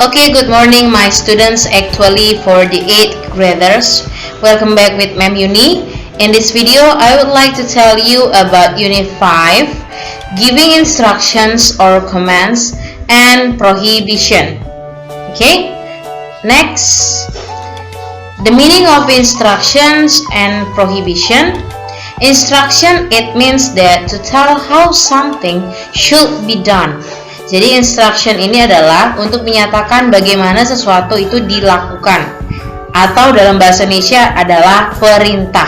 Okay, good morning my students, actually for the 8th graders. Welcome back with Ma'am Uni. In this video, I would like to tell you about Unit 5, giving instructions or commands and prohibition. Okay, next, the meaning of instructions and prohibition. Instruction, it means that to tell how something should be done. Jadi instruction ini adalah untuk menyatakan bagaimana sesuatu itu dilakukan, atau dalam bahasa Indonesia adalah perintah.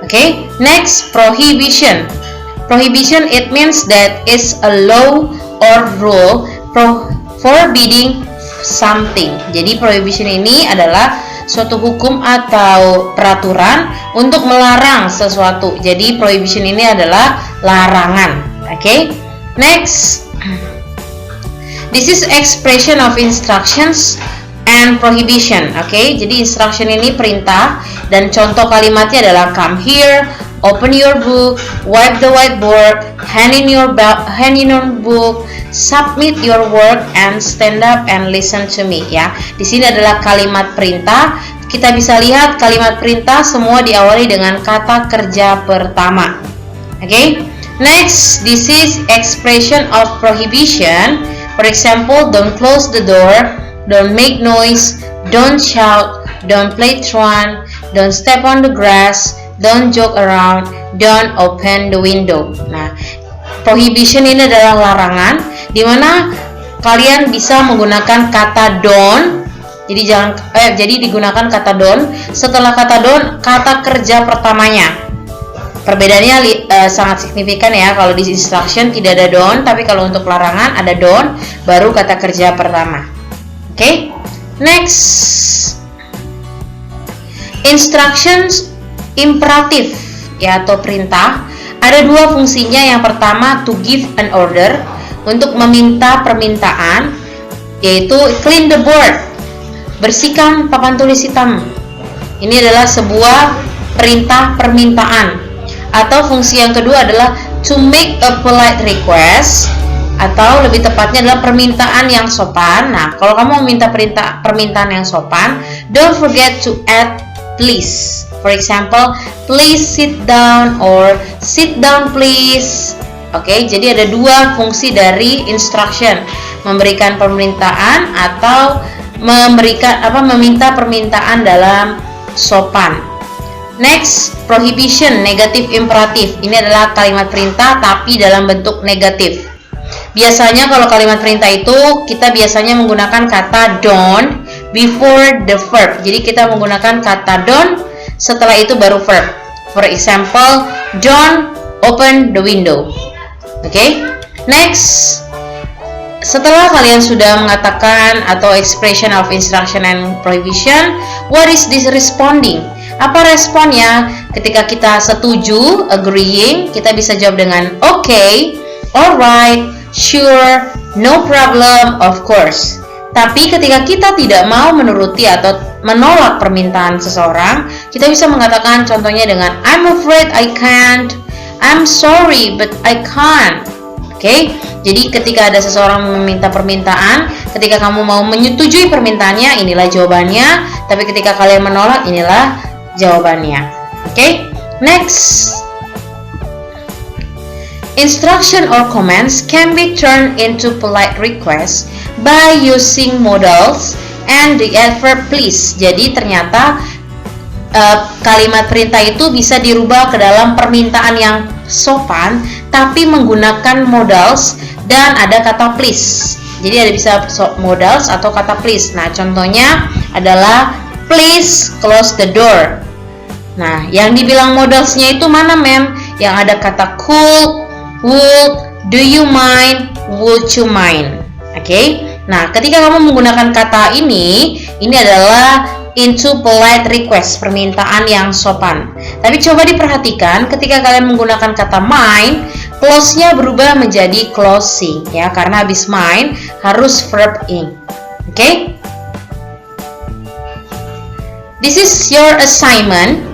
Okay, next, prohibition. Prohibition, it means that it's a law or rule forbidding something. Jadi prohibition ini adalah suatu hukum atau peraturan untuk melarang sesuatu. Jadi prohibition ini adalah larangan. Okay, next, this is expression of instructions and prohibition. Okay, jadi instruction ini perintah dan contoh kalimatnya adalah come here, open your book, wipe the whiteboard, hand in your book, submit your work, and stand up and listen to me. Ya, di sini adalah kalimat perintah. Kita bisa lihat kalimat perintah semua diawali dengan kata kerja pertama. Okay, next, this is expression of prohibition. For example, don't close the door, don't make noise, don't shout, don't play truant, don't step on the grass, don't joke around, don't open the window. Nah, prohibition ini adalah larangan, di mana kalian bisa menggunakan kata don't. Jadi digunakan kata don't setelah kata don't kata kerja pertamanya. Perbedaannya sangat signifikan ya. Kalau di instruction tidak ada don't, tapi kalau untuk larangan ada don't baru kata kerja pertama. Okay? Next, instructions imperatif ya, atau perintah. Ada dua fungsinya. Yang pertama, to give an order, untuk meminta permintaan, yaitu clean the board, bersihkan papan tulis hitam. Ini adalah sebuah perintah permintaan. Atau fungsi yang kedua adalah to make a polite request, atau lebih tepatnya adalah permintaan yang sopan. Nah, kalau kamu meminta permintaan yang sopan, don't forget to add please. For example, please sit down or sit down please. Oke, jadi ada dua fungsi dari instruction, memberikan permintaan atau meminta permintaan dalam sopan. Next, prohibition, negatif imperatif. Ini adalah kalimat perintah tapi dalam bentuk negatif. Biasanya kalau kalimat perintah itu kita biasanya menggunakan kata don't before the verb. Jadi kita menggunakan kata don't, setelah itu baru verb. For example, don't open the window. Okay? Next, setelah kalian sudah mengatakan atau expression of instruction and prohibition, what is this responding? Apa responnya? Ketika kita setuju, agreeing, kita bisa jawab dengan okay, alright, sure, no problem, of course. Tapi ketika kita tidak mau menuruti atau menolak permintaan seseorang, kita bisa mengatakan contohnya dengan I'm afraid I can't, I'm sorry but I can't. Okay? Jadi ketika ada seseorang meminta permintaan, ketika kamu mau menyetujui permintaannya, inilah jawabannya. Tapi ketika kalian menolak, inilah jawabannya. Okay? Next, instruction or commands can be turned into polite requests by using modals and the adverb please. Jadi ternyata kalimat perintah itu bisa dirubah ke dalam permintaan yang sopan tapi menggunakan modals dan ada kata please. Jadi ada bisa modals atau kata please. Nah, contohnya adalah please close the door. Nah, yang dibilang modalsnya itu mana, ma'am? Yang ada kata could, would, do you mind, would you mind. Oke. Nah, ketika kamu menggunakan kata ini adalah into polite request, permintaan yang sopan. Tapi coba diperhatikan ketika kalian menggunakan kata mind, close-nya berubah menjadi closing ya, karena habis mind harus verb ing. Oke? This is your assignment,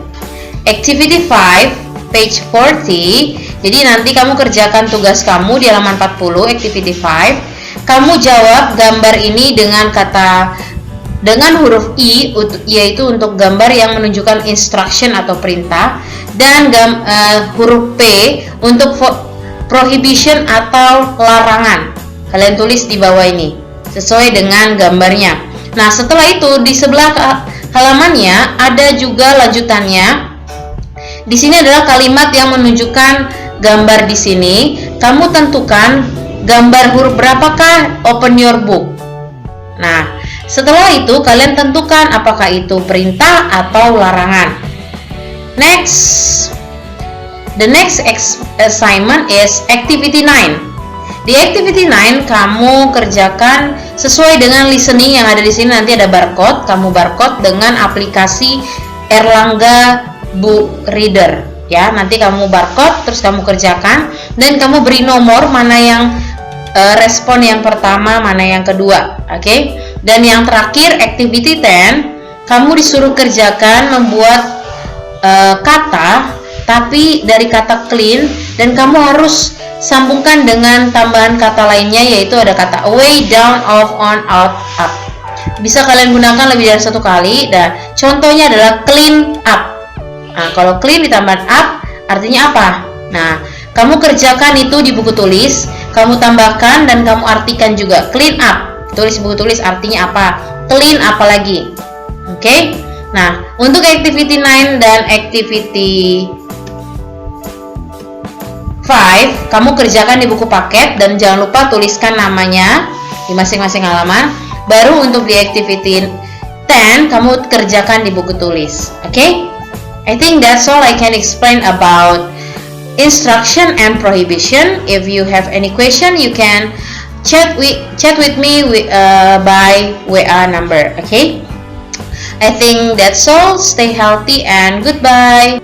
activity 5, page 40. Jadi nanti kamu kerjakan tugas kamu di halaman 40, activity 5. kamu jawab gambar ini dengan huruf I, yaitu untuk gambar yang menunjukkan instruction atau perintah, dan huruf P untuk prohibition atau larangan. Kalian tulis di bawah ini sesuai dengan gambarnya. Nah, setelah itu di sebelah halamannya ada juga lanjutannya. Di sini adalah kalimat yang menunjukkan gambar di sini. Kamu tentukan gambar huruf berapakah, open your book. Nah, setelah itu kalian tentukan apakah itu perintah atau larangan. Next. The next assignment is activity 9. Di activity 9 kamu kerjakan sesuai dengan listening yang ada di sini. Nanti ada barcode, kamu barcode dengan aplikasi Erlangga Book Reader ya. Nanti kamu barcode terus kamu kerjakan dan kamu beri nomor mana yang respon yang pertama, mana yang kedua. Oke? Dan yang terakhir activity 10, kamu disuruh kerjakan membuat kata tapi dari kata clean, dan kamu harus sambungkan dengan tambahan kata lainnya, yaitu ada kata away, down, off, on, out, up. Bisa kalian gunakan lebih dari satu kali. Dan contohnya adalah clean up. Nah, kalau clean ditambah up artinya apa? Nah, kamu kerjakan itu di buku tulis, kamu tambahkan dan kamu artikan juga. Clean up, tulis buku tulis artinya apa? Clean apa lagi? Oke? Nah, untuk activity 9 dan activity 5, kamu kerjakan di buku paket dan jangan lupa tuliskan namanya di masing-masing halaman. Baru untuk di activity 10, kamu kerjakan di buku tulis. Oke? I think that's all I can explain about instruction and prohibition. If you have any question, you can chat with me by WA number. Okay? I think that's all. Stay healthy and goodbye.